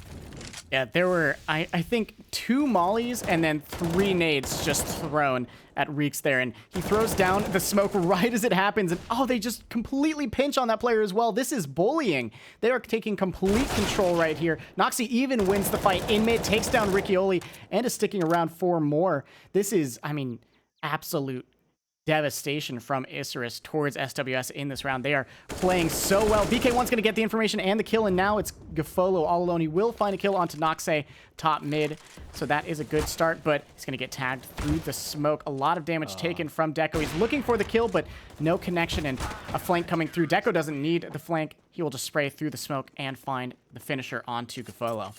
Yeah, there were, I think, 2 mollies and then 3 nades just thrown at Reeks there. And he throws down the smoke right as it happens. And, oh, they just completely pinch on that player as well. This is bullying. They are taking complete control right here. Noxie even wins the fight in mid, takes down Riccioli, and is sticking around for more. This is, I mean, absolute devastation from Isurus towards SWS in this round. They are playing so well. BK1's going to get the information and the kill, and now it's Gafolo all alone. He will find a kill onto Noxe top mid, so that is a good start, but he's going to get tagged through the smoke. A lot of damage taken from Deco. He's looking for the kill, but no connection, and a flank coming through. Deco doesn't need the flank. He will just spray through the smoke and find the finisher onto Gafolo.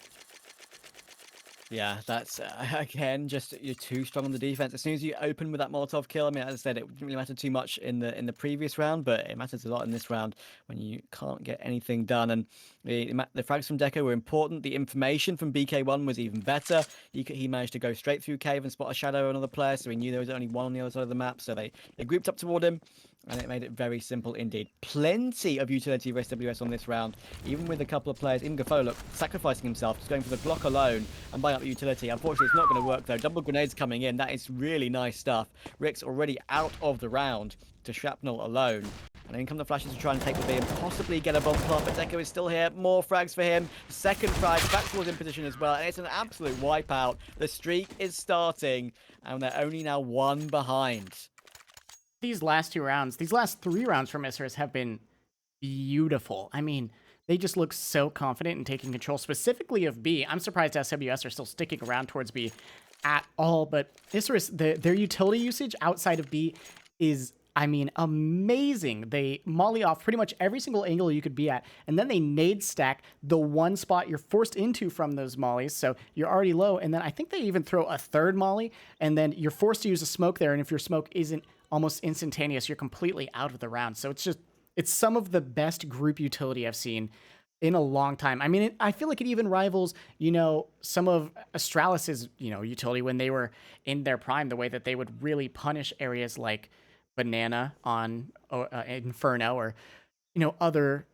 Yeah, that's, again, just you're too strong on the defense. As soon as you open with that Molotov kill, I mean, as I said, it didn't really matter too much in the previous round, but it matters a lot in this round when you can't get anything done. And the frags from Deco were important. The information from BK1 was even better. He managed to go straight through cave and spot a shadow of another player, so he knew there was only one on the other side of the map, so they grouped up toward him. And it made it very simple indeed. Plenty of utility for SWS on this round, even with a couple of players, even Gafolo, sacrificing himself, just going for the block alone and buying up the utility. Unfortunately, it's not going to work though. Double grenades coming in. That is really nice stuff. Rick's already out of the round to Shrapnel alone. And in come the flashes to try and take the B and possibly get a bomb plant, but Deco is still here. More frags for him. Second frag. Factual's in position as well. And it's an absolute wipeout. The streak is starting, and they're only now 1 behind. These last 2 rounds, these last 3 rounds from Isurus have been beautiful. I mean, they just look so confident in taking control, specifically of B. I'm surprised SWS are still sticking around towards B at all, but Isurus, their utility usage outside of B is, I mean, amazing. They molly off pretty much every single angle you could be at, and then they nade stack the one spot you're forced into from those mollies, so you're already low, and then I think they even throw a 3rd molly, and then you're forced to use a smoke there, and if your smoke isn't almost instantaneous, you're completely out of the round. So it's some of the best group utility I've seen in a long time. I mean, I feel like it even rivals, you know, some of Astralis's, you know, utility when they were in their prime, the way that they would really punish areas like Banana on Inferno, or, you know, other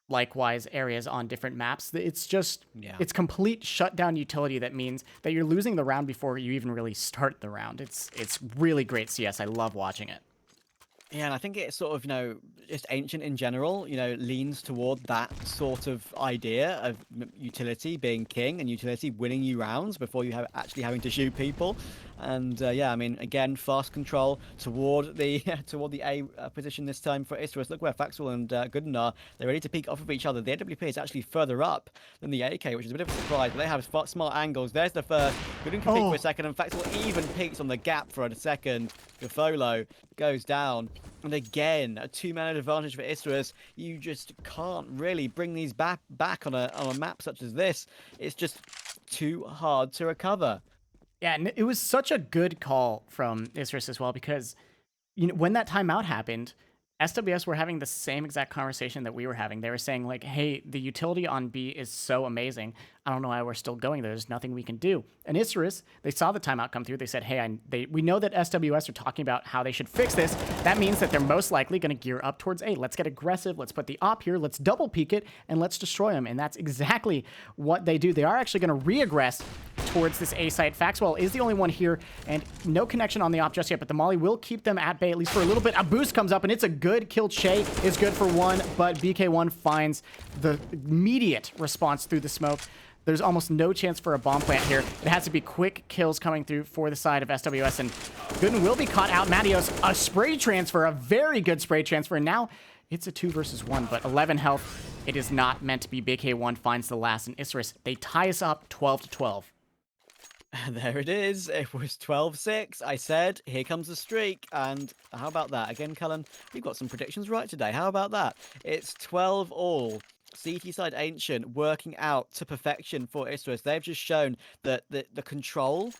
likewise areas on different maps. It's just, it's complete shutdown utility that means that you're losing the round before you even really start the round. It's really great CS. I love watching it. Yeah, and I think it's sort of, you know, just Ancient in general, you know, leans toward that sort of idea of utility being king and utility winning you rounds before you have actually having to shoot people. And yeah, I mean, again, fast control toward the A position this time for Isurus. Look where Faxwell and Gooden are. They're ready to peek off of each other. The AWP is actually further up than the AK, which is a bit of a surprise, but they have smart angles. There's the first. Gooden can peek for a second, and Faxwell even peeks on the gap for a second. Gafolo goes down. And again, a 2-man advantage for Isurus. You just can't really bring these back on a map such as this. It's just too hard to recover. Yeah, and it was such a good call from Isurus as well, because, you know, when that timeout happened, SWS were having the same exact conversation that we were having. They were saying, like, hey, the utility on B is so amazing. I don't know why we're still going there. There's nothing we can do. And Isurus, they saw the timeout come through. They said, hey, we know that SWS are talking about how they should fix this. That means that they're most likely going to gear up towards A. Let's get aggressive. Let's put the op here. Let's double peek it, and let's destroy them. And that's exactly what they do. They are actually going to re-aggress towards this A site. Faxwell is the only one here, and no connection on the op just yet, but the molly will keep them at bay, at least for a little bit. A boost comes up, and it's a good kill. Shay is good for 1, but BK1 finds the immediate response through the smoke. There's almost no chance for a bomb plant here. It has to be quick kills coming through for the side of SWS, and Gooden will be caught out. Matios, a spray transfer, a very good spray transfer, and now it's a 2 versus 1, but 11 health. It is not meant to be. BK1 finds the last, and Isurus, they tie us up 12-12. There it is. It was 12-6. I said, here comes the streak. And how about that? Again, Cullen, we've got some predictions right today. How about that? It's 12-all. CT side Ancient working out to perfection for Isurus. They've just shown that the control,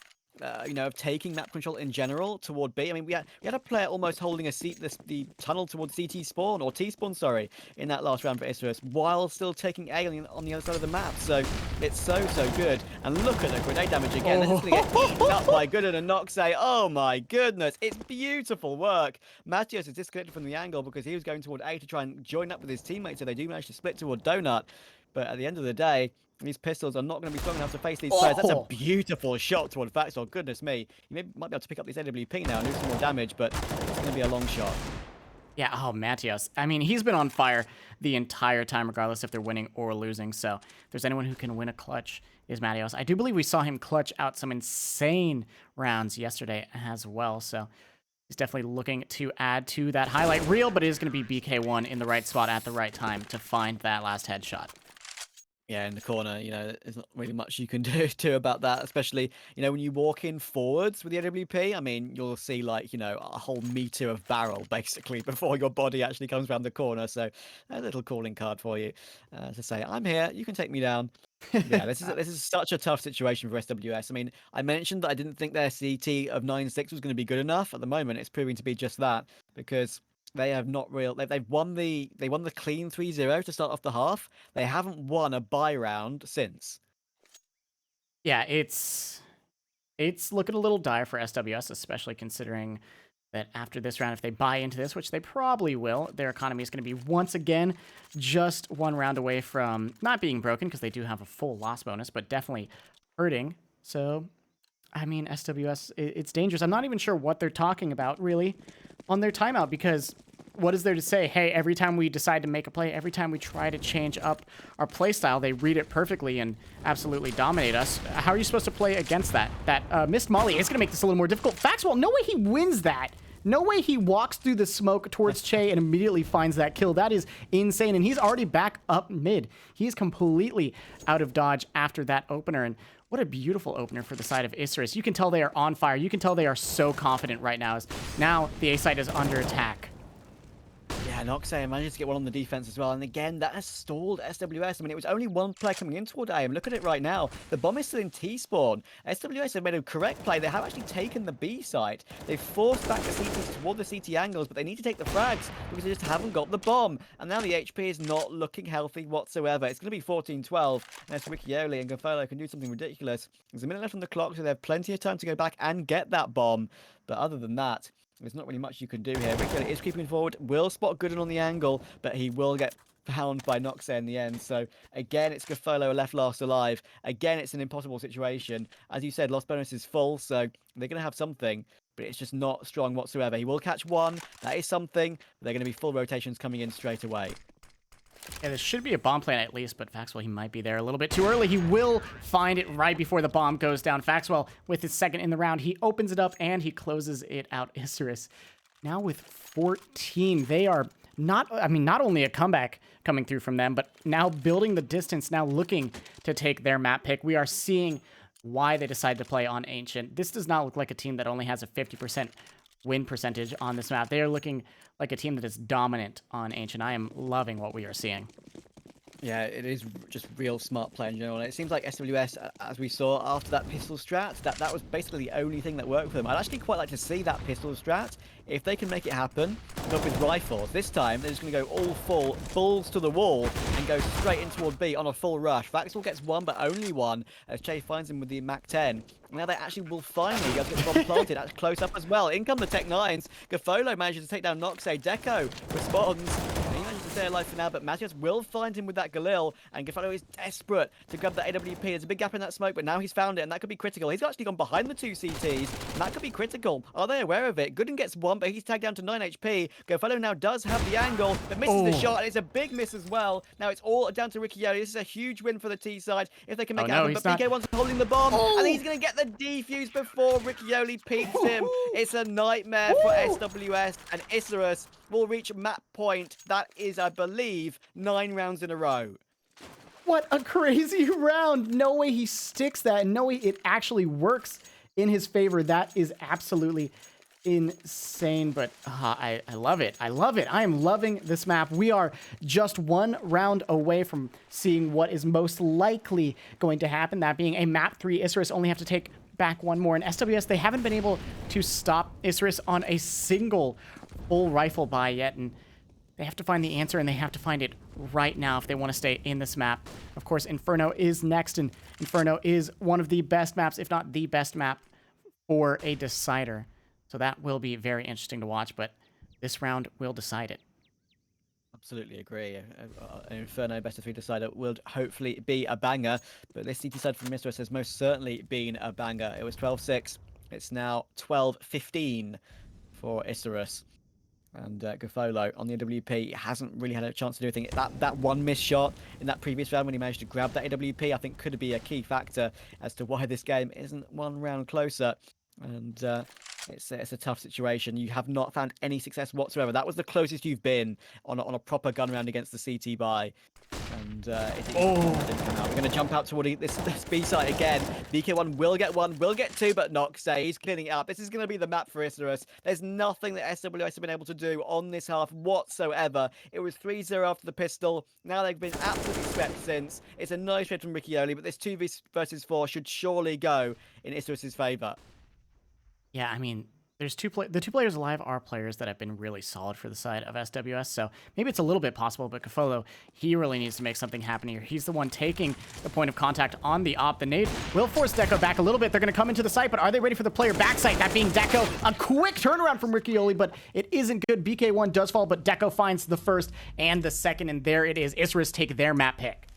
you know, of taking map control in general toward B. I mean, we had a player almost holding the tunnel towards CT spawn, or T spawn, sorry, in that last round for Isurus, while still taking A on the other side of the map. So it's so good. And look at the grenade damage again. This is going to get eaten up by Gooden and Noxe. Oh my goodness, it's beautiful work. Matios is disconnected from the angle because he was going toward A to try and join up with his teammates, so they do manage to split toward Donut. But at the end of the day, These pistols are not going to be strong enough to face these players. That's a Oh! beautiful shot toward Faxwell. Goodness me. You might be able to pick up this AWP now and do some more damage, but it's going to be a long shot. Yeah, oh, Matios. I mean, he's been on fire the entire time, regardless if they're winning or losing. So if there's anyone who can win a clutch, is Matios. I do believe we saw him clutch out some insane rounds yesterday as well. So he's definitely looking to add to that highlight reel, but it is going to be BK1 in the right spot at the right time to find that last headshot. Yeah, in the corner, there's not really much you can do about that, especially, when you walk in forwards with the AWP. I mean, you'll see, like, a whole meter of barrel, basically, before your body actually comes around the corner. So a little calling card for you to say, I'm here, you can take me down. Yeah, this is such a tough situation for SWS. I mean, I mentioned that I didn't think their CT of 9-6 was going to be good enough. At the moment, it's proving to be just that, because they have not real. They've won the clean 3-0 to start off the half. They haven't won a bye round since. Yeah, it's looking a little dire for SWS, especially considering that after this round, if they buy into this, which they probably will, their economy is going to be once again just one round away from not being broken, because they do have a full loss bonus, but definitely hurting. So, I mean, SWS, it's dangerous. I'm not even sure what they're talking about, really, on their timeout, because what is there to say? Hey, every time we decide to make a play, every time we try to change up our play style, they read it perfectly and absolutely dominate us. How are you supposed to play against that? That missed molly is going to make this a little more difficult. Faxwell, no way he wins that. No way he walks through the smoke towards Che and immediately finds that kill. That is insane, and he's already back up mid. He's completely out of dodge after that opener, and what a beautiful opener for the side of Isurus. You can tell they are on fire. You can tell they are so confident right now. Now the A side is under attack. Yeah, Noxay managed to get one on the defense as well. And again, that has stalled SWS. I mean, it was only one player coming in toward AM. Look at it right now. The bomb is still in T-spawn. SWS have made a correct play. They have actually taken the B site. They've forced back the CTs toward the CT angles, but they need to take the frags because they just haven't got the bomb. And now the HP is not looking healthy whatsoever. It's going to be 14-12. Unless Riccioli and Gofolo can do something ridiculous. There's a minute left on the clock, so they have plenty of time to go back and get that bomb. But other than that, there's not really much you can do here. Riccioli is creeping forward, will spot Gooden on the angle, but he will get found by Noxay in the end. So again, it's Gofolo left last alive. Again, it's an impossible situation. As you said, lost bonus is full, so they're going to have something, but it's just not strong whatsoever. He will catch one. That is something. They're going to be full rotations coming in straight away. Yeah, there should be a bomb plant at least, but Faxwell, he might be there a little bit too early. He will find it right before the bomb goes down. Faxwell, with his second in the round, he opens it up and he closes it out. Isurus now with 14. They are not only a comeback coming through from them, but now building the distance, now looking to take their map pick. We are seeing why they decided to play on Ancient. This does not look like a team that only has a 50% win percentage on this map. They are looking like a team that is dominant on Ancient. I am loving what we are seeing. Yeah, it is just real smart play in general. And it seems like SWS, as we saw after that pistol strat, that was basically the only thing that worked for them. I'd actually quite like to see that pistol strat, if they can make it happen, but with rifles. This time, they're just going to go all full, balls to the wall, and go straight in toward B on a full rush. Faxwell gets one, but only one, as Che finds him with the MAC-10. Now they actually will finally get the bomb planted. That's close up as well. In come the Tech-9s. Gofolo manages to take down Noxay. Deco responds. He manages to stay alive for now, but Matias will find him with that Galil, and Gofolo is desperate to grab that AWP. There's a big gap in that smoke, but now he's found it, and that could be critical. He's actually gone behind the two CTs, and that could be critical. Are they aware of it? Gooden gets one, but he's tagged down to 9 HP. Gofolo now does have the angle, but misses the shot, and it's a big miss as well. Now it's all down to Riccioli. This is a huge win for the T side if they can make it happen, but BK1's holding the bomb, and he's going to get the defuse before Riccioli peeks him. It's a nightmare for SWS, and Isurus will reach map point. That is, I believe, 9 rounds in a row. What a crazy round. No way he sticks that. No way it actually works in his favor. That is absolutely insane, but I love it. I love it. I am loving this map. We are just one round away from seeing what is most likely going to happen, that being a map 3. Isurus only have to take back one more, and SWS, they haven't been able to stop Isurus on a single full rifle buy yet, and they have to find the answer, and they have to find it right now if they want to stay in this map. Of course, Inferno is next, and Inferno is one of the best maps, if not the best map, for a decider. So that will be very interesting to watch, but this round will decide it. Absolutely agree. An Inferno best of 3 decider would hopefully be a banger, but this CT side from Isurus has most certainly been a banger. It was 12-6. It's now 12-15 for Isurus. And Gofolo on the AWP hasn't really had a chance to do anything. That one missed shot in that previous round when he managed to grab that AWP, I think could be a key factor as to why this game isn't one round closer. And it's a tough situation. You have not found any success whatsoever. That was the closest you've been on a proper gun round against the CT buy. And it didn't come out. We're going to jump out toward this B site again. BK1 will get 1, will get 2, but Noxay, he's cleaning it up. This is going to be the map for Isurus. There's nothing that SWS have been able to do on this half whatsoever. It was 3-0 after the pistol. Now they've been absolutely swept since. It's a nice trade from Riccioli, but this 2 versus 4 should surely go in Isurus' favour. Yeah, I mean, there's the 2 players alive are players that have been really solid for the side of SWS, so maybe it's a little bit possible, but Gofolo, he really needs to make something happen here. He's the one taking the point of contact on the op. The nade will force Deco back a little bit. They're going to come into the site, but are they ready for the player backside? That being Deco. A quick turnaround from Riccioli, but it isn't good. BK1 does fall, but Deco finds the first and the second, and there it is. Isurus take their map pick.